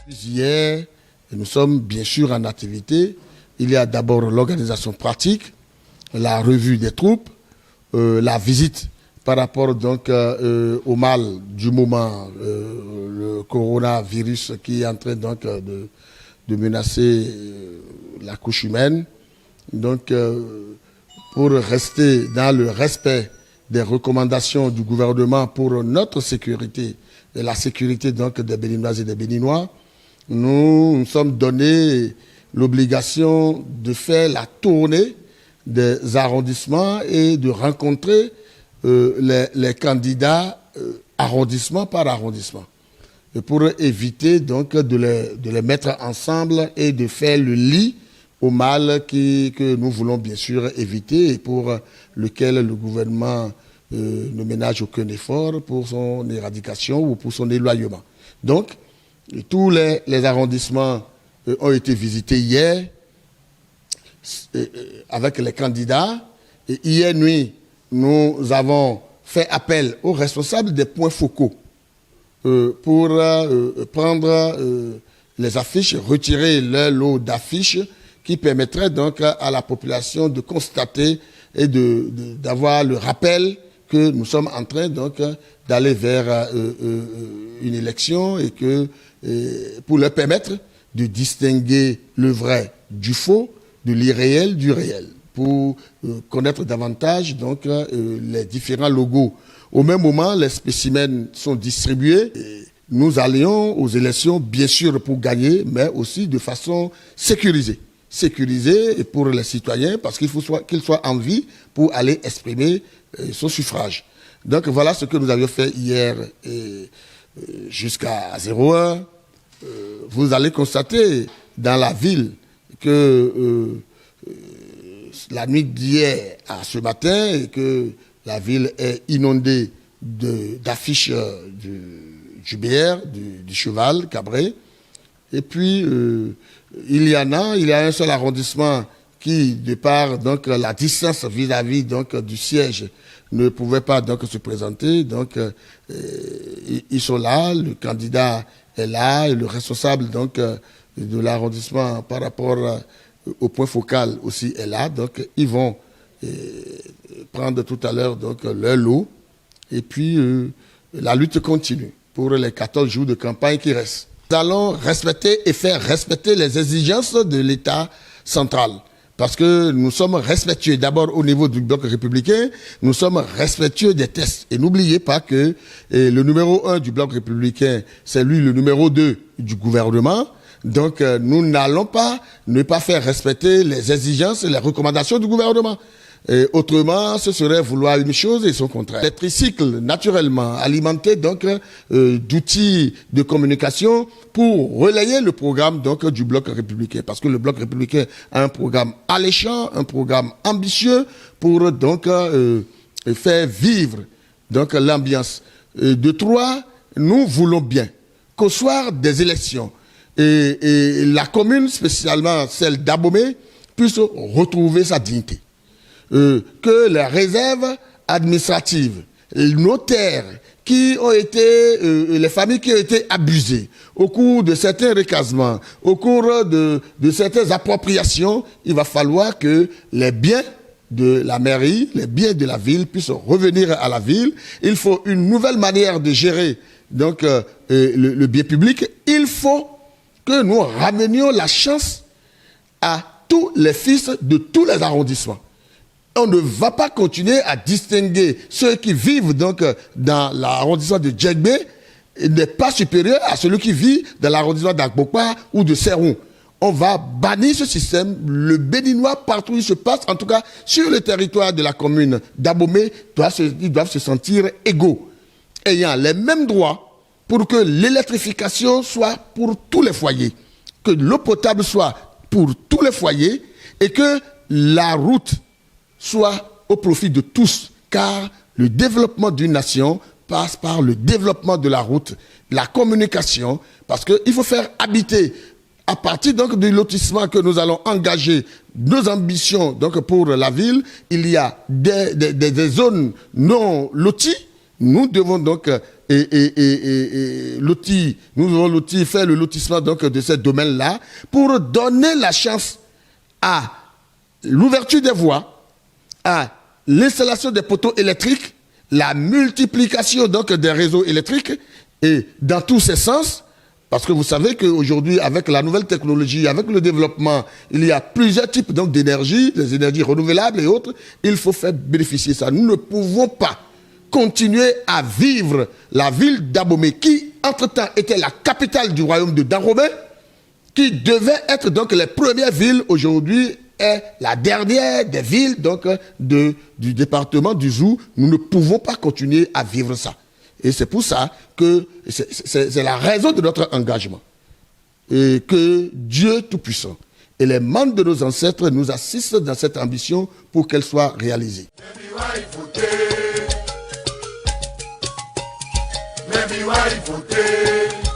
Hier, nous sommes bien sûr en activité. Il y a d'abord l'organisation pratique, la revue des troupes, la visite par rapport donc au mal du moment, le coronavirus qui est en train donc de menacer la couche humaine. Donc, pour rester dans le respect des recommandations du gouvernement pour notre sécurité et la sécurité donc des Béninoises et des Béninois, nous nous sommes donné l'obligation de faire la tournée des arrondissements et de rencontrer les candidats arrondissement par arrondissement. Et pour éviter donc de les mettre ensemble et de faire le lit au mal que nous voulons bien sûr éviter et pour lequel le gouvernement ne ménage aucun effort pour son éradication ou pour son éloignement. Donc, tous les arrondissements ont été visités hier avec les candidats. Et hier nuit, nous avons fait appel aux responsables des points focaux pour prendre les affiches, retirer leur lot d'affiches qui permettrait donc à la population de constater et d'avoir le rappel que nous sommes en train donc d'aller vers une élection et que pour leur permettre de distinguer le vrai du faux, de l'irréel du réel, pour connaître davantage donc les différents logos. Au même moment, les spécimens sont distribués. Et nous allions aux élections, bien sûr, pour gagner, mais aussi de façon sécurisée. Sécurisée pour les citoyens, parce qu'il faut qu'ils soient en vie pour aller exprimer son suffrage. Donc voilà ce que nous avions fait hier jusqu'à 01. Vous allez constater dans la ville que la nuit d'hier à ce matin, et que la ville est inondée d'affiches du BR, du cheval cabré. Et puis, il y a un seul arrondissement qui, de par donc, la distance vis-à-vis donc, du siège, ne pouvait pas donc, se présenter. Donc, ils sont là, le candidat est là, et le responsable donc, de l'arrondissement par rapport au point focal aussi est là. Donc, ils vont prendre tout à l'heure donc leur lot. Et puis, la lutte continue pour les 14 jours de campagne qui restent. Nous allons respecter et faire respecter les exigences de l'État central. Parce que nous sommes respectueux, d'abord au niveau du bloc républicain, nous sommes respectueux des tests. Et n'oubliez pas que le numéro 1 du bloc républicain, c'est lui le numéro 2 du gouvernement. Donc nous n'allons pas ne pas faire respecter les exigences et les recommandations du gouvernement. Et autrement, ce serait vouloir une chose et son contraire. Les tricycles, naturellement, alimentés donc d'outils de communication pour relayer le programme donc du bloc républicain, parce que le bloc républicain a un programme alléchant, un programme ambitieux pour donc faire vivre donc l'ambiance. De trois, nous voulons bien qu'au soir des élections et la commune, spécialement celle d'Abomey, puisse retrouver sa dignité. Que les réserves administratives, les notaires qui ont été, les familles qui ont été abusées au cours de certains recasements, au cours de certaines appropriations, il va falloir que les biens de la mairie, les biens de la ville puissent revenir à la ville. Il faut une nouvelle manière de gérer donc le bien public. Il faut que nous ramenions la chance à tous les fils de tous les arrondissements. On ne va pas continuer à distinguer ceux qui vivent donc dans l'arrondissement de Djegbe n'est pas supérieur à celui qui vit dans l'arrondissement d'Agbokpa ou de Seroun. On va bannir ce système. Le Béninois, partout où il se passe, en tout cas sur le territoire de la commune d'Abomey, ils doivent se sentir égaux, ayant les mêmes droits pour que l'électrification soit pour tous les foyers, que l'eau potable soit pour tous les foyers et que la route soit au profit de tous, car le développement d'une nation passe par le développement de la route, la communication, parce qu'il faut faire habiter, à partir donc du lotissement que nous allons engager, nos ambitions donc pour la ville, il y a des zones non loties. Nous devons donc nous devons faire le lotissement donc de ces domaines-là pour donner la chance à l'ouverture des voies, à l'installation des poteaux électriques, la multiplication donc des réseaux électriques et dans tous ces sens, parce que vous savez qu'aujourd'hui, avec la nouvelle technologie, avec le développement, il y a plusieurs types donc d'énergie, des énergies renouvelables et autres. Il faut faire bénéficier ça. Nous ne pouvons pas continuer à vivre la ville d'Abomey, qui entre-temps était la capitale du royaume de Dahomey, qui devait être donc les premières villes, aujourd'hui est la dernière des villes donc du département du Zou. Nous ne pouvons pas continuer à vivre ça. Et c'est pour ça que c'est la raison de notre engagement. Et que Dieu Tout-Puissant et les membres de nos ancêtres nous assistent dans cette ambition pour qu'elle soit réalisée. Voter.